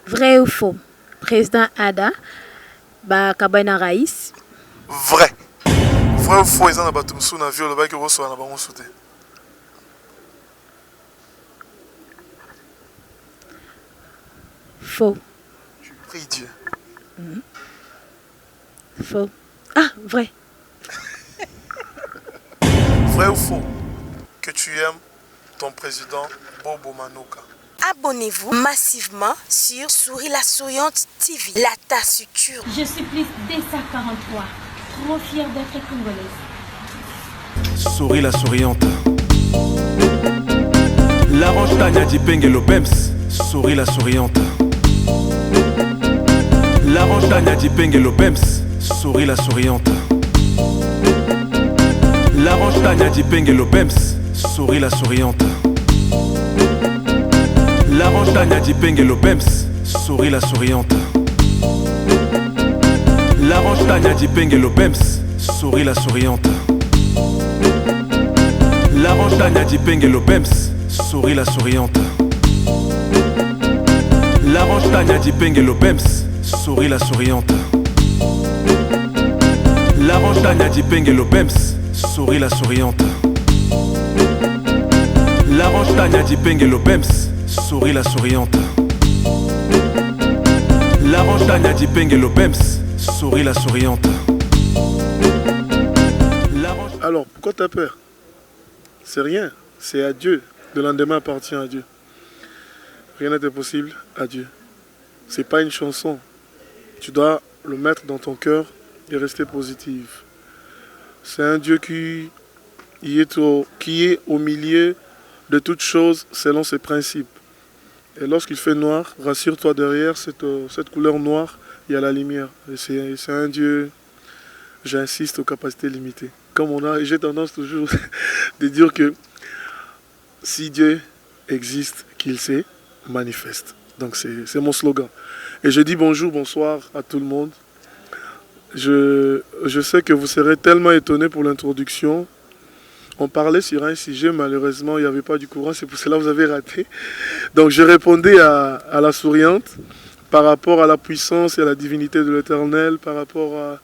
Vrai ou faux? Président Ada, Kabana Raïs. Vrai. Vrai ou faux, ils ont abattu na viol, le reçoit na bango sauté. Faux. Je prie Dieu. Faux. Ah, vrai. Vrai ou faux que tu aimes ton président Bobo Manouka? Abonnez-vous massivement sur Souris la Souriante TV, la tasse-sucure. Je suis plus D143, trop fière d'être congolaise. Souris la Souriante. L'Arange Tania Dipeng et l'Obems. Souris la Souriante. L'Arange Tania Dipeng et l'Obems. Souris la Souriante. L'Arange Tania Dipeng et l'Obems. Souris la Souriante. L'Arange Tania Dipeng et l'Obems. Souris la Souriante. L'Arange Tania Dipeng et l'Obems. Souris la Souriante. L'Arange Tania Dipeng et l'Obems. Souris la Souriante. L'Arange Tania Dipeng et l'Obems. Souris la Souriante. L'Arange Tania Dipeng et l'Obems. Souris la Souriante. L'Arange Tania Dipeng et l'Obems. Souris la Souriante. L'Arange Tania Dipeng et l'Obems. Souris la Souriante. Alors, pourquoi t'as peur? C'est rien, c'est à Dieu. Le lendemain appartient à Dieu. Rien n'est possible à Dieu. C'est pas une chanson. Tu dois le mettre dans ton cœur et rester positif. C'est un Dieu qui est au milieu de toutes choses selon ses principes. Et lorsqu'il fait noir, rassure-toi, derrière cette couleur noire, il y a la lumière. Et c'est un Dieu, j'insiste, aux capacités limitées. Comme j'ai tendance toujours de dire que si Dieu existe, qu'il sait, manifeste. Donc c'est mon slogan. Et je dis bonjour, bonsoir à tout le monde. Je sais que vous serez tellement étonnés pour l'introduction. On parlait sur un sujet, malheureusement, il n'y avait pas du courant, c'est pour cela que vous avez raté. Donc je répondais à la souriante par rapport à la puissance et à la divinité de l'Éternel, par rapport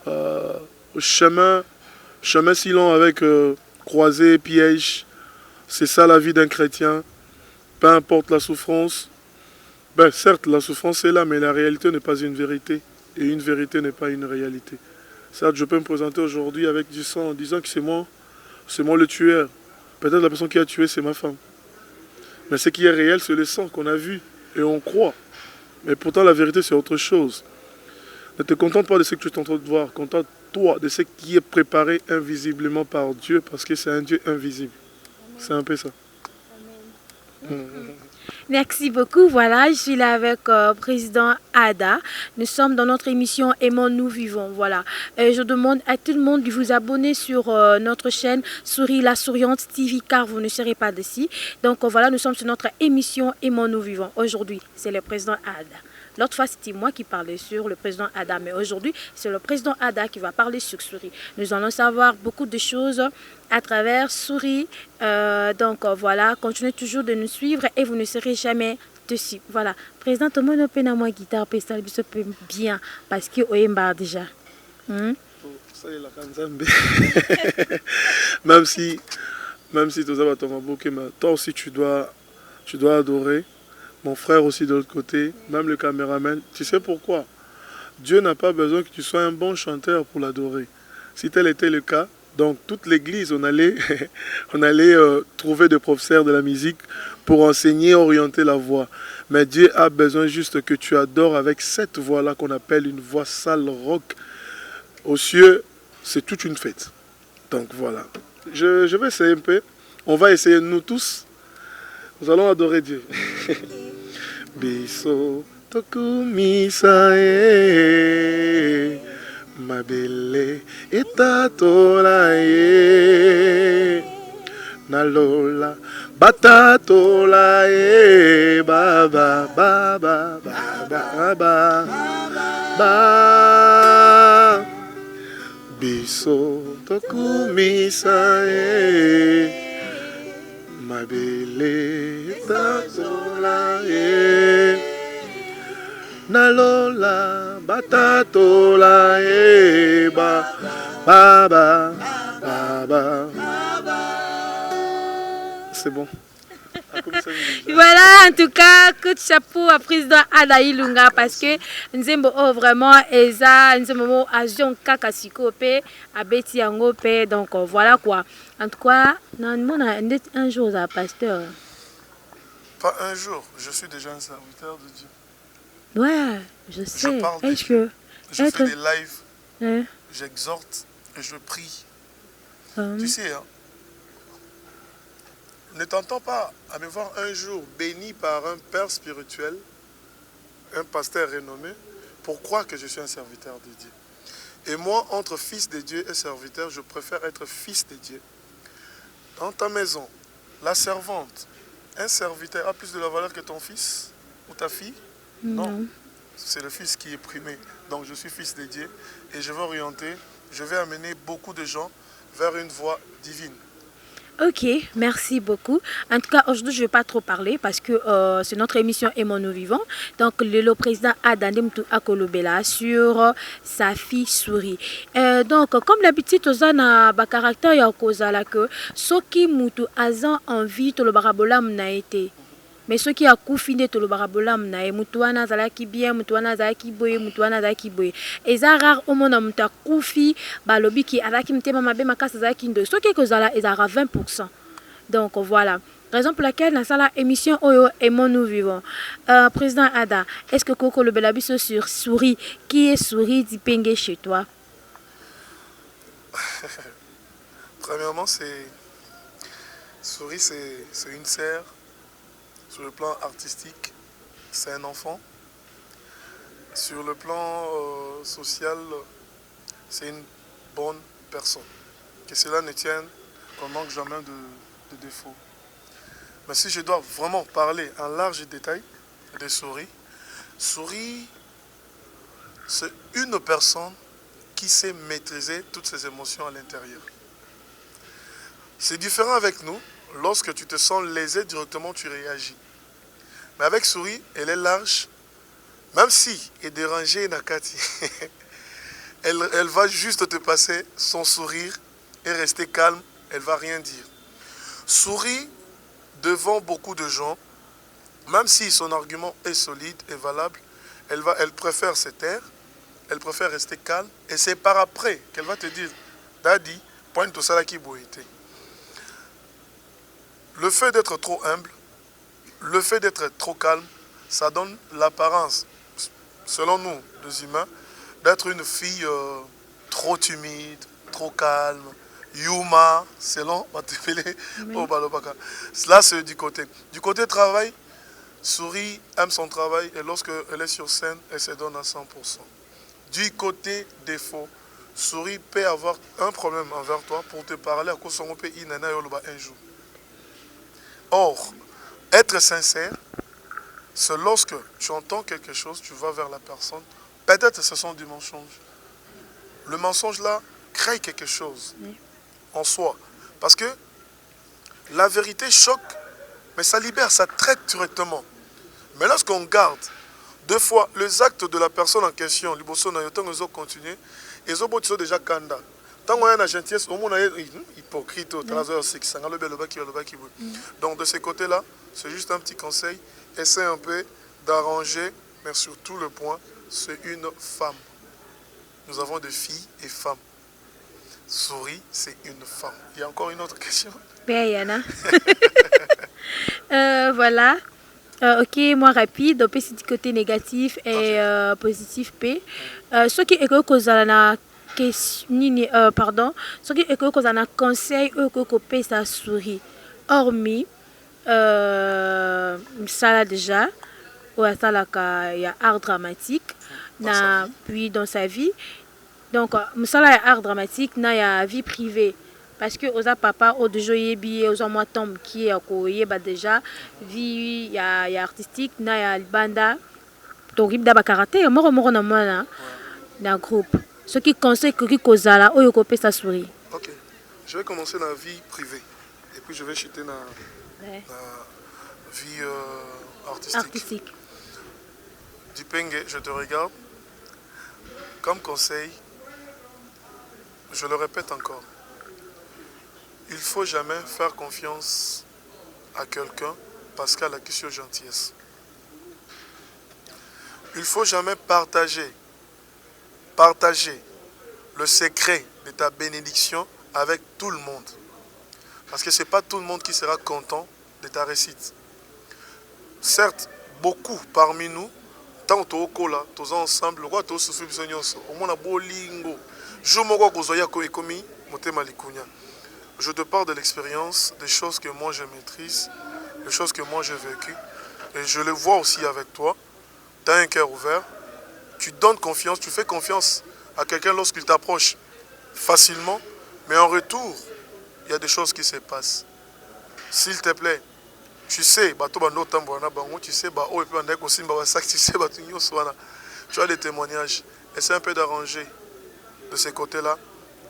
au chemin si long avec croisée, piège. C'est ça la vie d'un chrétien. Peu importe la souffrance. Ben, certes, la souffrance est là, mais la réalité n'est pas une vérité. Et une vérité n'est pas une réalité. Certes, je peux me présenter aujourd'hui avec du sang en disant que c'est moi le tueur. Peut-être la personne qui a tué, c'est ma femme. Mais ce qui est réel, c'est le sang qu'on a vu et on croit. Mais pourtant, la vérité, c'est autre chose. Ne te contente pas de ce que tu es en train de voir. Contente-toi de ce qui est préparé invisiblement par Dieu, parce que c'est un Dieu invisible. C'est un peu ça. Merci beaucoup. Voilà, je suis là avec président Ada. Nous sommes dans notre émission Aimons, nous vivons. Voilà. Je demande à tout le monde de vous abonner sur notre chaîne Souris la Souriante TV, car vous ne serez pas d'ici. Donc voilà, nous sommes sur notre émission Aimons, nous vivons. Aujourd'hui, c'est le président Ada. L'autre fois, c'était moi qui parlais sur le président Ada, mais aujourd'hui, c'est le président Ada qui va parler sur Souris. Nous allons savoir beaucoup de choses à travers Souris. Donc voilà, continuez toujours de nous suivre et vous ne serez jamais dessus. Voilà, président, tout le monde peut moi guitare, pédale, bien, parce que Oyemba déjà. Ça est la Kanzambe. Même si tu as ton bouquet, mais toi aussi tu dois adorer. Mon frère aussi de l'autre côté, même le caméraman. Tu sais pourquoi? Dieu n'a pas besoin que tu sois un bon chanteur pour l'adorer. Si tel était le cas, dans toute l'église, on allait trouver des professeurs de la musique pour enseigner, orienter la voix. Mais Dieu a besoin juste que tu adores avec cette voix-là qu'on appelle une voix sale rock. Aux cieux, c'est toute une fête. Donc voilà. Je vais essayer un peu. On va essayer nous tous. Nous allons adorer Dieu. Biso tokumisa e mabele etatola e nalola batatola e baba baba baba baba biso tokumisa e mabele etatola e Nalola batatola eba baba baba. C'est bon. Voilà, en tout cas, coup de chapeau à président Ada Ilunga parce que nous avons vraiment Eza, nous avons Azion Kakasikope, Abeti Angope, donc voilà quoi. En tout cas, nous avons un jour à pasteur. Pas un jour, je suis déjà un serviteur de Dieu. Ouais, je sais. Je parle Est-ce que je fais des lives, j'exhorte et je prie. Tu sais, hein, ne t'entends pas à me voir un jour béni par un père spirituel, un pasteur renommé, pour croire que je suis un serviteur de Dieu. Et moi, entre fils de Dieu et serviteur, je préfère être fils de Dieu. Dans ta maison, la servante, un serviteur a plus de la valeur que ton fils ou ta fille? Non. C'est le fils qui est primé. Donc je suis fils de Dieu et je vais amener beaucoup de gens vers une voie divine. Ok, merci beaucoup. En tout cas, aujourd'hui, je ne vais pas trop parler parce que c'est notre émission Aimons nous vivons. Donc, le président Adandem Akolobela sur sa fille souris. Donc, comme d'habitude, on a un caractère et un que ce qui mutu azan envie de le barabolam n'a été. Mais ce qui a confiné tout le barabolam na mutuana zalaki bien mutuana zalaki boye mutuana zalaki boye eza rare au monde muta kufi balobi ki alaki mtema mabe makasa zalaki ndo ce qui kozala ezara 20%. Donc voilà, raison pour laquelle dans la émission Oyo Aimons nous vivons. Président Ada, est-ce que Koko le belabiso sur souris qui est souris d'Ipenge chez toi? Premièrement, souris c'est une sœur. Sur le plan artistique, c'est un enfant. Sur le plan social, c'est une bonne personne. Que cela ne tienne qu'on manque jamais de défauts. Mais si je dois vraiment parler en large détail de Souris, Souris, c'est une personne qui sait maîtriser toutes ses émotions à l'intérieur. C'est différent avec nous. Lorsque tu te sens lésé, directement tu réagis. Mais avec Souris, elle est large. Même si elle est dérangée, Nakati, elle va juste te passer son sourire et rester calme. Elle ne va rien dire. Souris devant beaucoup de gens, même si son argument est solide et valable, elle préfère se taire, elle préfère rester calme. Et c'est par après qu'elle va te dire, Daddy, pointe tout ça qui boité. Le fait d'être trop humble, le fait d'être trop calme, ça donne l'apparence, selon nous, les humains, d'être une fille trop timide, trop calme, yuma, selon Matepele au Balobaka. Là, c'est du côté. Du côté travail, Souris aime son travail et lorsqu'elle est sur scène, elle se donne à 100%. Du côté défaut, Souris peut avoir un problème envers toi pour te parler à cause de son pays un jour. Or, être sincère, c'est lorsque tu entends quelque chose, tu vas vers la personne. Peut-être ce sont du mensonge. Le mensonge là crée quelque chose en soi. Parce que la vérité choque, mais ça libère, ça traite directement. Mais lorsqu'on garde, deux fois, les actes de la personne en question, les bossons ils ont continué, ils ont déjà kanda. Tant qu'on a la gentillesse, au monde est hypocrite, donc de ce côté-là, c'est juste un petit conseil. Essaie un peu d'arranger, mais surtout le point, c'est une femme. Nous avons des filles et femmes. Souris, c'est une femme. Il y a encore une autre question? Ben, Yana. Voilà. Ok, moi rapide. Donc, c'est du côté négatif et positif P. Ce qui est que pardon, ce qui est que un conseil que ça souris hormis ça là déjà ou ça là il y a art dramatique puis dans sa vie donc ça là art dramatique na y a vie privée parce que aux papa au de joyer billet aux moi tombe qui est bah déjà vie y a artistique na y a banda donc il d'aba karaté moro na moi na groupe. Ce qui conseille que Kozala ou Yokopé sa souris. Ok. Je vais commencer la vie privée. Et puis je vais chuter dans la vie artistique. Dipenge, je te regarde. Comme conseil, je le répète encore, il ne faut jamais faire confiance à quelqu'un parce qu'elle a question gentillesse. Il ne faut jamais partager le secret de ta bénédiction avec tout le monde. Parce que ce n'est pas tout le monde qui sera content de ta réussite. Certes, beaucoup parmi nous, tant que tu là, tous ensemble, au moins bolingo. Je te parle de l'expérience, des choses que moi je maîtrise, des choses que moi j'ai vécues. Et je le vois aussi avec toi. Tu as un cœur ouvert, tu donnes confiance, tu fais confiance à quelqu'un lorsqu'il t'approche facilement, mais en retour, il y a des choses qui se passent. S'il te plaît, tu sais, tu sais, tu as des témoignages. Essaie un peu d'arranger de ces côtés-là.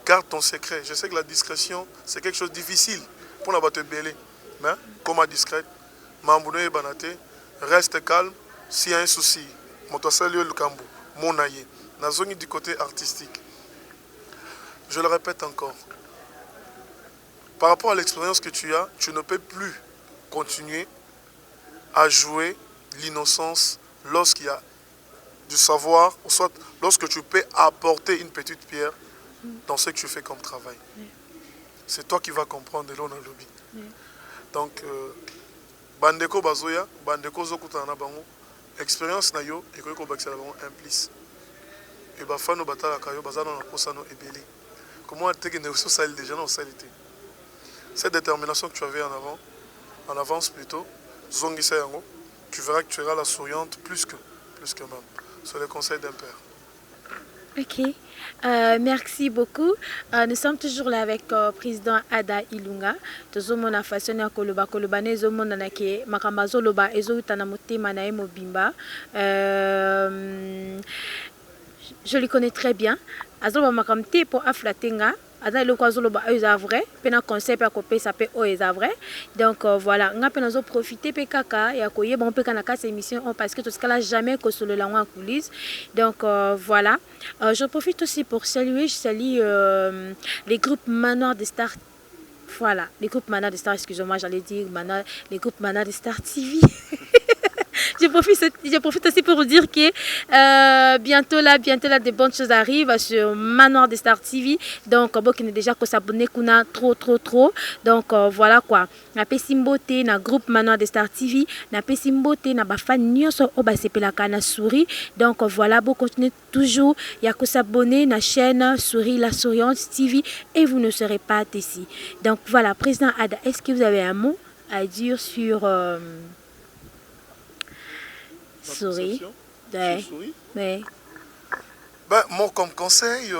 Garde ton secret. Je sais que la discrétion, c'est quelque chose de difficile pour ne pas te bêler. Mais, comme discrète, reste calme. S'il y a un souci, du côté artistique. Je le répète encore. Par rapport à l'expérience que tu as, tu ne peux plus continuer à jouer l'innocence lorsqu'il y a du savoir, ou soit lorsque tu peux apporter une petite pierre dans ce que tu fais comme travail. C'est toi qui vas comprendre de l'on dans le lobby. Donc, bandeko bazoya, bandeko zokuta na bango, expérience na yo, et ko bakisa bango implice. Et bafano batala kayo bazana na posano ebele. Comment te que ne so sali déjà non salité. Cette détermination que tu avais en avance plutôt, zongisa yango, tu verras que tu seras la souriante plus que même. C'est le conseil d'un père. Ok, merci beaucoup. Nous sommes toujours là avec le président Ada Ilunga. Nous avons façon de koloba ne zomo na ke makamazo loba ezo utana motema na mobimba. Je le connais très bien. Azoba makamte pour aflatenga. Ada le kwazo loba eza vrai. Pena concept ya kopé ça peut eza vrai. Donc voilà, nga pena zo profiter pe kaka ya koye bon pe kana ka cette émission parce que tout ce cas jamais que sur le langue en coulisses. Donc voilà, je profite aussi pour saluer, je salue les groupes Manoir des Stars. Voilà, les groupes Manoir des Stars, excusez-moi, j'allais dire les groupes Manoir des Stars TV. Je profite aussi pour vous dire que bientôt là, de bonnes choses arrivent sur Manoir des Stars TV. Donc, bon, qui n'est déjà que s'abonner qu'on a trop. Donc, voilà quoi. Na pesimbote na groupe Manoir des Stars TV. Na pesimbote na bafan nyonso oba sepelaka na Souris. Donc, voilà, bon, continuez toujours. Il y a que s'abonner na chaîne Souris la Souriante TV et vous ne serez pas ici. Donc, voilà, président Ada, est-ce que vous avez un mot à dire sur Souris. Ouais. Ouais. Ben, moi, comme conseil,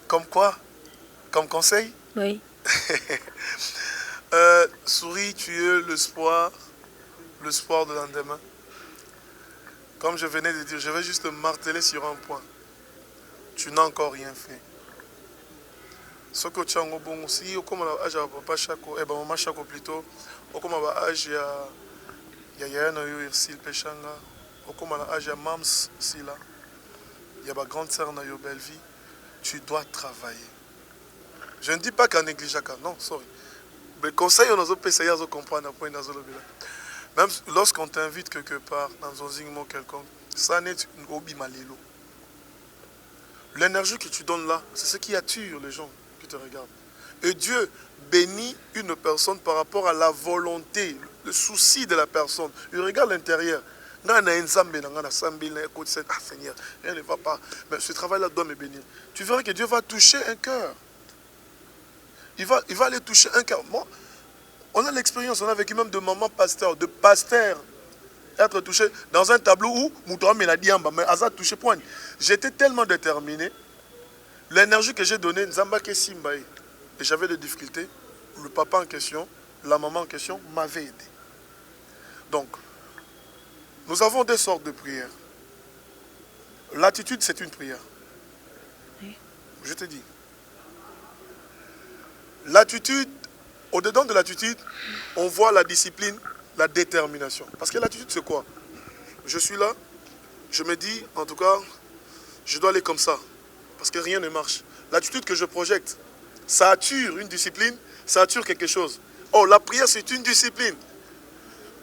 comme quoi? Comme conseil? Oui. Souris, tu es l'espoir de lendemain. Comme je venais de dire, je vais juste marteler sur un point. Tu n'as encore rien fait. Ce que tu as bon aussi, comme l'âge à papa Chako, et maman Chako plutôt, comme l'âge il y a un Irsil Pechanga, comme l'âge à Mams Sila, il y a ma grande sœur Nayo Bellevie, tu dois travailler. Je ne dis pas qu'en négligeant, non, sorry. Mais conseil, on a essayé de comprendre un point dans le même lorsqu'on t'invite quelque part dans un zingmo quelconque, ça n'est un hobby malélo. L'énergie que tu donnes là, c'est ce qui attire les gens qui te regardent. Et Dieu bénit une personne par rapport à la volonté, le souci de la personne. Il regarde l'intérieur. Seigneur, rien ne va pas. Mais ce travail-là doit me bénir. Tu verras que Dieu va toucher un cœur. Il va aller toucher un cœur. Bon, on a l'expérience, on a vécu même de maman pasteur, de pasteur, être touché dans un tableau où Moutoua me l'a dit, mais Asa touché point. J'étais tellement déterminé. L'énergie que j'ai donnée, Nzambake Simbaï, et j'avais des difficultés. Le papa en question, la maman en question m'avait aidé. Donc, nous avons deux sortes de prières. L'attitude, c'est une prière. Oui. Je te dis. L'attitude, au-dedans de l'attitude, on voit la discipline, la détermination. Parce que l'attitude, c'est quoi? Je suis là, je me dis, en tout cas, je dois aller comme ça. Parce que rien ne marche. L'attitude que je projette, ça attire une discipline, ça attire quelque chose. Oh, la prière, c'est une discipline.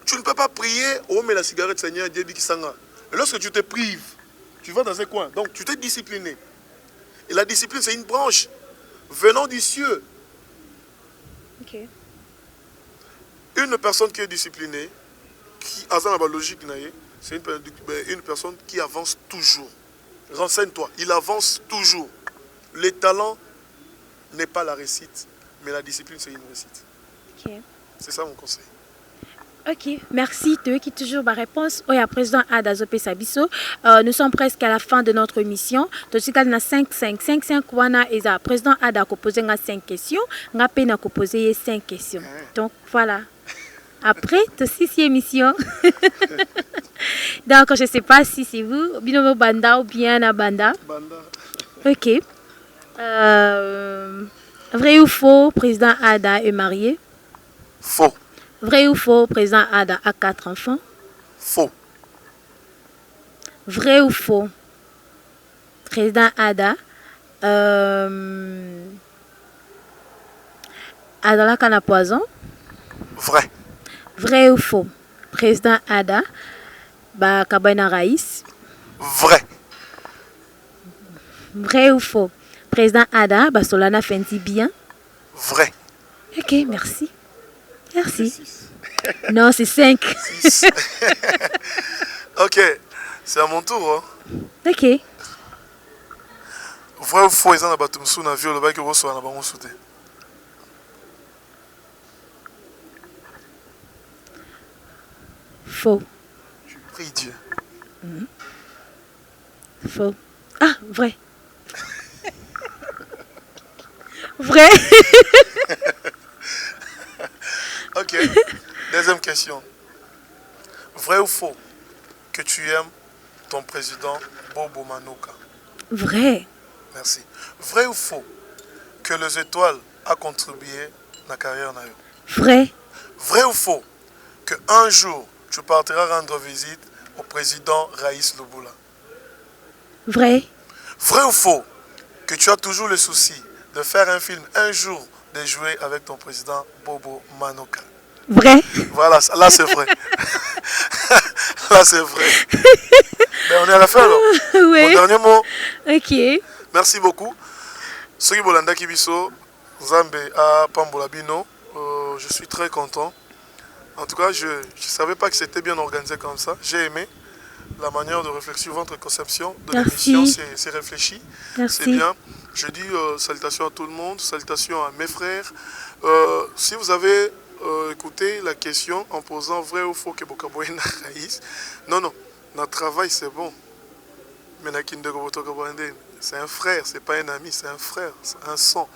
Tu ne peux pas prier, oh, mais la cigarette, Seigneur, Dieu dit qu'il s'en a. Et lorsque tu te prives, tu vas dans un coin. Donc, tu t'es discipliné. Et la discipline, c'est une branche venant du cieux. Ok. Une personne qui est disciplinée, qui a la logique, c'est une personne qui avance toujours. Renseigne-toi, il avance toujours. Le talent n'est pas la réussite, mais la discipline, c'est une réussite. Ok. C'est ça mon conseil. Ok, merci. Tu qui toujours ma réponse. Oui, à président Ada Zope Sabiso. Nous sommes presque à la fin de notre émission. Donc, si on a 5 wana et président Ada a posé 5 questions, on a peine à poser 5 questions. Donc voilà. Après, tu as 6 émissions. Donc, je ne sais pas si c'est vous, Binomo Banda ou bien à Banda. Banda. Ok. Vrai ou faux, président Ada est marié? Faux. Vrai ou faux, président Ada a 4 enfants? Faux. Vrai ou faux, président Ada Ada la poison? Vrai. Vrai ou faux, président Ada ba kabana raïs? Vrai. Vrai ou faux, président Ada ba Solana Fenty bien? Vrai. Ok, merci. Merci. Non, c'est 5. 6. Ok, c'est à mon tour. Hein. Ok. Vrai ou faux, ils ont abattu sur un viol, le bail que vous soyez en bas sauté. Faux. Je prie Dieu. Faux. Ah, vrai. Vrai. Ok. Deuxième question. Vrai ou faux que tu aimes ton président Bobo Manuka? Vrai. Merci. Vrai ou faux que les étoiles a contribué à la carrière nayo? Vrai. Vrai ou faux que un jour tu partiras rendre visite au président Raïs Lubula? Vrai. Vrai ou faux que tu as toujours le souci de faire un film un jour, de jouer avec ton président Bobo Manuka? Vrai. Voilà, là c'est vrai. Là c'est vrai. Mais on est à la fin alors. Oui. Mon dernier mot. Ok. Merci beaucoup. Soki Bolanda Kibiso, Zambe à Pambolabino, je suis très content. En tout cas, je ne savais pas que c'était bien organisé comme ça. J'ai aimé la manière de réfléchir, votre conception de l'émission, c'est réfléchi. Merci. C'est bien. Je dis salutations à tout le monde, salutations à mes frères. Si vous avez écouté la question en posant vrai ou faux que Bokaboye na Raïs, non, notre travail c'est bon. Mais c'est un frère, c'est pas un ami, c'est un frère, c'est un sang.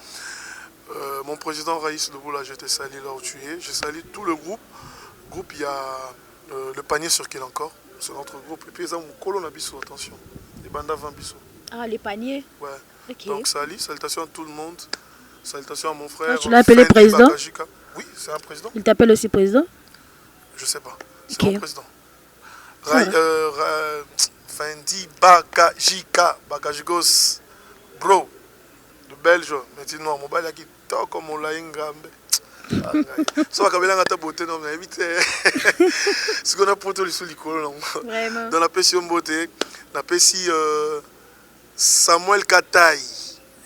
Mon président Raïs Lubula, je te salue là où tu es. Je salue tout le groupe. Il y a le panier sur qui encore. C'est notre groupe. Et puis, il y a mon colon Abisso, attention. Les bandas 20 Bissot. Ah, les paniers. Ouais. Okay. Donc, salutations à tout le monde. Salutations à mon frère. Tu l'as appelé président? Bakajika. Oui, c'est un président. Il t'appelle aussi président? Je sais pas. C'est Okay. mon président. Fendi Bakajika. Bakajikos. Bro. Le Belge. Mais dis-moi, mon bail qui toque comme on l'a ingrambe. Ça va quand ta beauté non mais vite ce qu'on a pour tout les l'école vraiment dans la passion beauté la pessi Samuel Kataï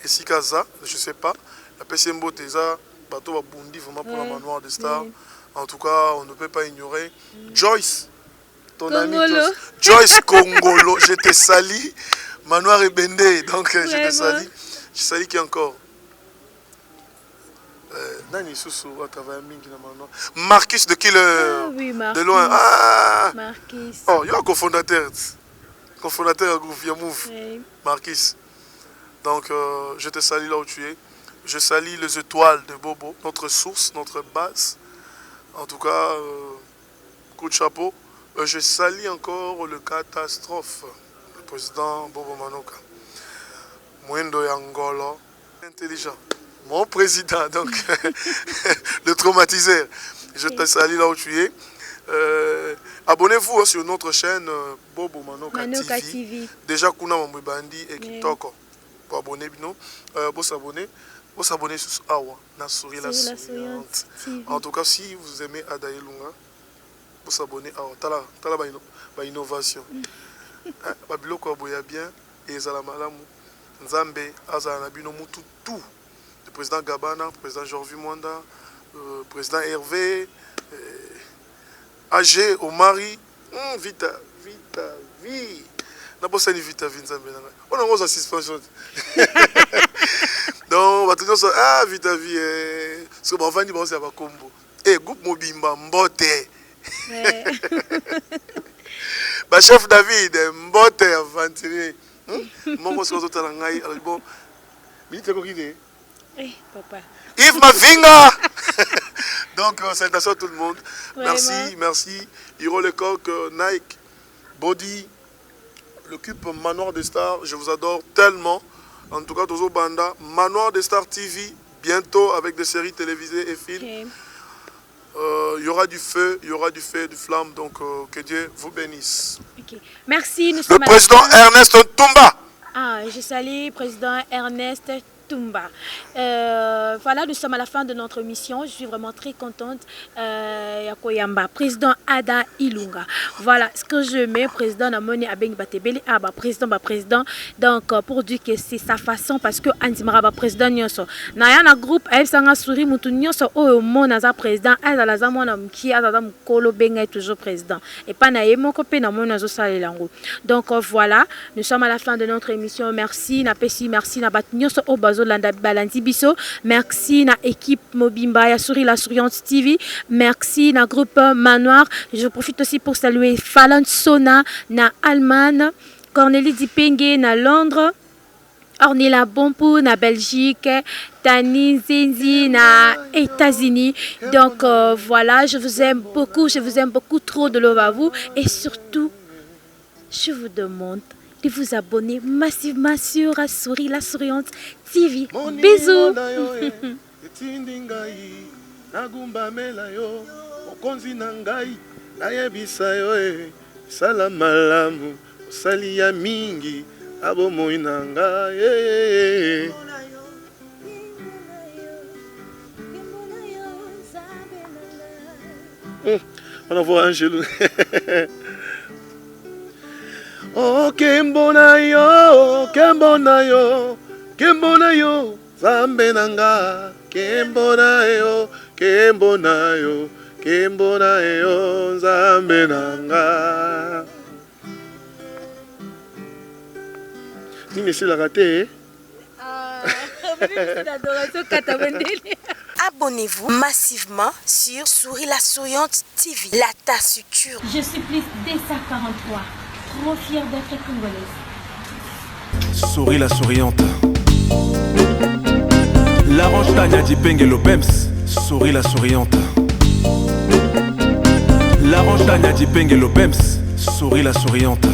et si Kaza je sais pas la passion beauté ça bateau va bondi vraiment pour la manoir de star en tout cas on ne peut pas ignorer Joyce ton ami Joyce Congolo je te salue manoir et bendé donc je te salue je salue qui encore Marcus de Killer. Ah, oui, Marcus. De loin. Ah Marcus. Oh, il y a un cofondateur. Cofondateur du groupe Yamouf. Oui. Marcus. Donc, je te salue là où tu es. Je salue les étoiles de Bobo, notre source, notre base. En tout cas, coup de chapeau. Je salue encore le catastrophe, le président Bobo Manuka. Mwendo Yangolo, intelligent. Mon président, donc, le traumatiseur. Je te salue là où tu es. Abonnez-vous sur notre chaîne Bobo Manoka Manoka TV. TV. Déjà kuna mambo bandi et kitoko. Pour abonner bino, pour s'abonner sur Awa, na Souris la Souriante. En tout cas, si vous aimez Ada Ilunga, pour s'abonner à Awa, tala ba innovation. Babilo ko boya bien et zala malamu. Nzambe azala na bino mutu tout. Le président Gabana, le président Jorvi Mwanda, le président Hervé, AG Omari, Vita, vie. Na pas sani Vita, Nzambe na. On a une suspension. Donc, on va Vita, vie. Ce qu'on va dire, c'est un combo. Et groupe Mobimba, Mbote. Chef David, Mbote, aventurier. Mon boss, on a un bon. Minute, Papa. Yves Mavinga. Donc, salutations à tout le monde. Vraiment. Merci. Hiro Lecoq, Nike, Body, le cube Manoir des Stars. Je vous adore tellement. En tout cas, Tozo Banda, Manoir des Stars TV, bientôt avec des séries télévisées et films. Il y aura du feu, il y aura du flamme. Donc, que Dieu vous bénisse. Okay. Merci. Nous Le président Ernest Tumba. Je salue le président Ernest Tumba. Voilà, nous sommes à la fin de notre émission. Je suis vraiment très contente. Yakoyamba, président Ada Ilunga. Voilà ce que je mets, président Namoni Abeng Batebeli. Président. Donc, pour dire que c'est sa façon, parce que Antimara président Nyoso. Nayana groupe, elle s'en a souri, Moutou Nyoso, oh, mon aza président, elle a la zamona qui a la Kolo Benga est toujours président. Et pas naïe, mon copain, na mon azo salelango. Donc, voilà, nous sommes à la fin de notre émission. Merci, na Pessi, merci, na Bat Nyoso, oh, Landa Balanti Biso. Merci na équipe Mobimba ya Souris la Souriante TV. Merci na groupe Manoir. Je profite aussi pour saluer Falan Sona na Allemagne, Cornélie Dipenge na Londres, Ornella Bompou na Belgique, Tani Zenzi na États-Unis. Donc voilà, je vous aime beaucoup trop de love à vous et surtout je vous demande de vous abonner massivement sur Souris la Souriante TV. Bisous. On envoie un gelou. Oh, kembona yo, zambe nanga, kembona yo, zambe nanga. Ni c'est la raté. Abonnez-vous massivement sur Souris la Souriante TV, la tasse sucure. Je suis plus d'Essa43, trop fière d'être congolaise. Souris la Souriante. L'Arange Tania Dipenge Lopems. Souris la Souriante. L'Arange Tania Dipenge Lopems. Souris la Souriante.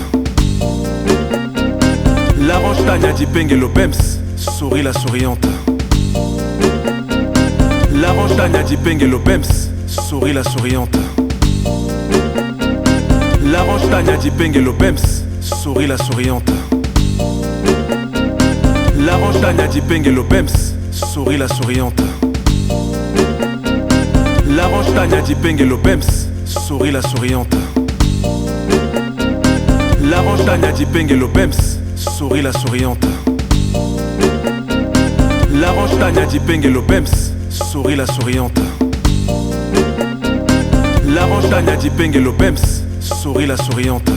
L'Arange Tania Dipenge Lopems. Souris la Souriante. L'Arange Tania Dipenge Lopems. Souris la Souriante. L'Arange Tania Dipenge Lopems. Souris la Souriante. L'Arange Tania Dipenge Lopems. Souris la Souriante. L'Arange Tania Dipenge Lopems. Souris la Souriante. L'Arange Tania Dipenge Lopems. Souris la Souriante. L'Arange Tania Dipenge Lopems. Souris la Souriante. L'Arange Tania Dipenge Lopems. Souris la Souriante.